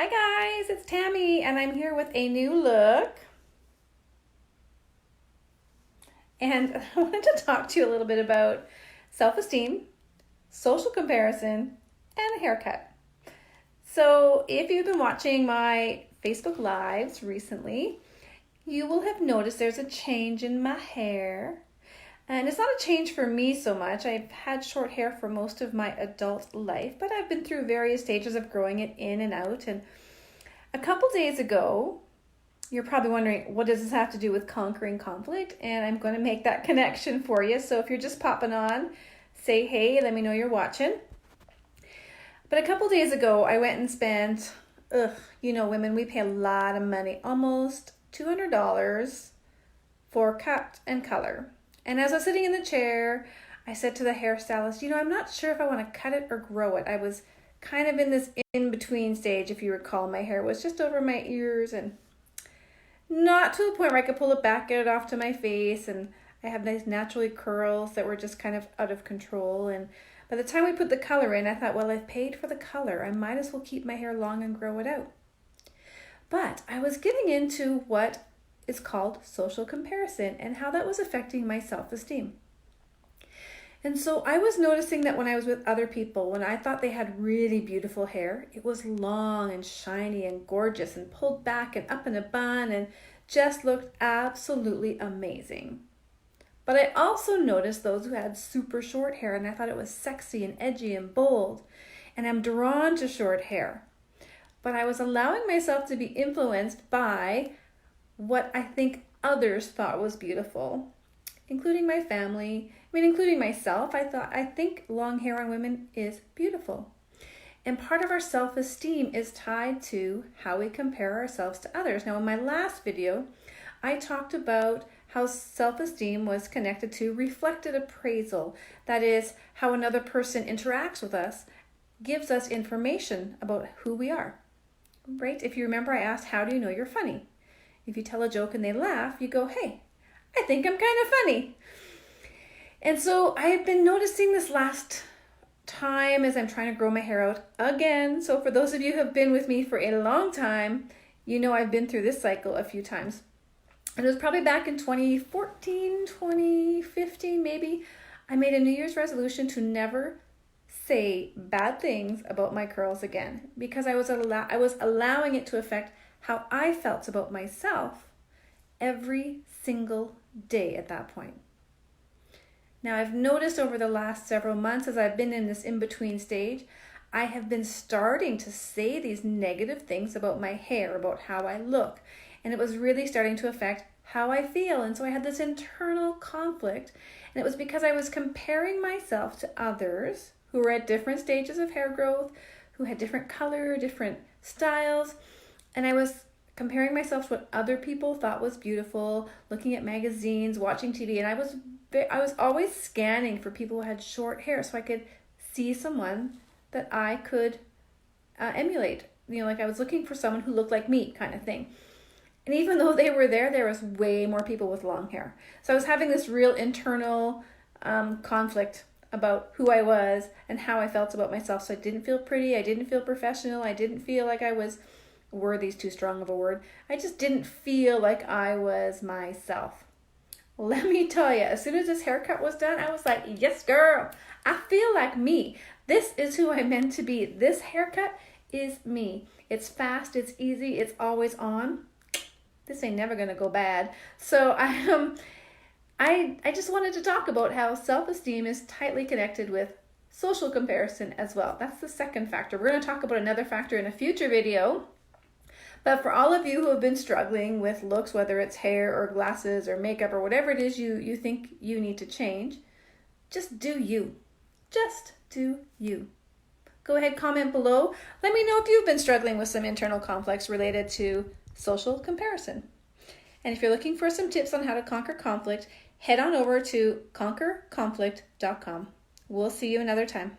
Hi guys, it's Tammy and I'm here with a new look. And I wanted to talk to you a little bit about self-esteem, social comparison, and a haircut. So if you've been watching my Facebook Lives recently, you will have noticed there's a change in my hair. And it's not a change for me so much. I've had short hair for most of my adult life, but I've been through various stages of growing it in and out. And a couple days ago, you're probably wondering, what does this have to do with conquering conflict? And I'm going to make that connection for you. So if you're just popping on, say hey, let me know you're watching. But a couple days ago, I went and spent, women, we pay a lot of money, almost $200 for cut and color. And as I was sitting in the chair, I said to the hairstylist, I'm not sure if I want to cut it or grow it. I was kind of in this in-between stage, if you recall. My hair was just over my ears and not to the point where I could pull it back, get it off to my face. And I have nice naturally curls that were just kind of out of control. And by the time we put the color in, I thought, well, I've paid for the color. I might as well keep my hair long and grow it out. But I was getting into what is called social comparison and how that was affecting my self-esteem. And so I was noticing that when I was with other people, when I thought they had really beautiful hair, it was long and shiny and gorgeous and pulled back and up in a bun and just looked absolutely amazing. But I also noticed those who had super short hair, and I thought it was sexy and edgy and bold, and I'm drawn to short hair. But I was allowing myself to be influenced by what I think others thought was beautiful, including my family, including myself. I think long hair on women is beautiful. And part of our self-esteem is tied to how we compare ourselves to others. Now, in my last video, I talked about how self-esteem was connected to reflected appraisal. That is, how another person interacts with us gives us information about who we are, right? If you remember, I asked, how do you know you're funny? If you tell a joke and they laugh, you go, hey, I think I'm kind of funny. And so I have been noticing this last time as I'm trying to grow my hair out again. So for those of you who have been with me for a long time, I've been through this cycle a few times. And it was probably back in 2014, 2015 maybe. I made a New Year's resolution to never say bad things about my curls again, because I was allowing it to affect how I felt about myself every single day at that point. Now, I've noticed over the last several months, as I've been in this in-between stage, I have been starting to say these negative things about my hair, about how I look, and it was really starting to affect how I feel. And so I had this internal conflict, and it was because I was comparing myself to others who were at different stages of hair growth, who had different color, different styles. And I was comparing myself to what other people thought was beautiful, looking at magazines, watching TV, and I was always scanning for people who had short hair so I could see someone that I could emulate. Like I was looking for someone who looked like me, kind of thing. And even though they were there was way more people with long hair. So I was having this real internal conflict about who I was and how I felt about myself. So I didn't feel pretty, I didn't feel professional, I didn't feel like I was worthy is too strong of a word. I just didn't feel like I was myself. Let me tell you, as soon as this haircut was done, I was like, yes, girl, I feel like me. This is who I'm meant to be. This haircut is me. It's fast, it's easy, it's always on. This ain't never gonna go bad. So I just wanted to talk about how self-esteem is tightly connected with social comparison as well. That's the second factor. We're gonna talk about another factor in a future video. But for all of you who have been struggling with looks, whether it's hair or glasses or makeup or whatever it is you think you need to change, just do you. Just do you. Go ahead, comment below. Let me know if you've been struggling with some internal conflicts related to social comparison. And if you're looking for some tips on how to conquer conflict, head on over to conquerconflict.com. We'll see you another time.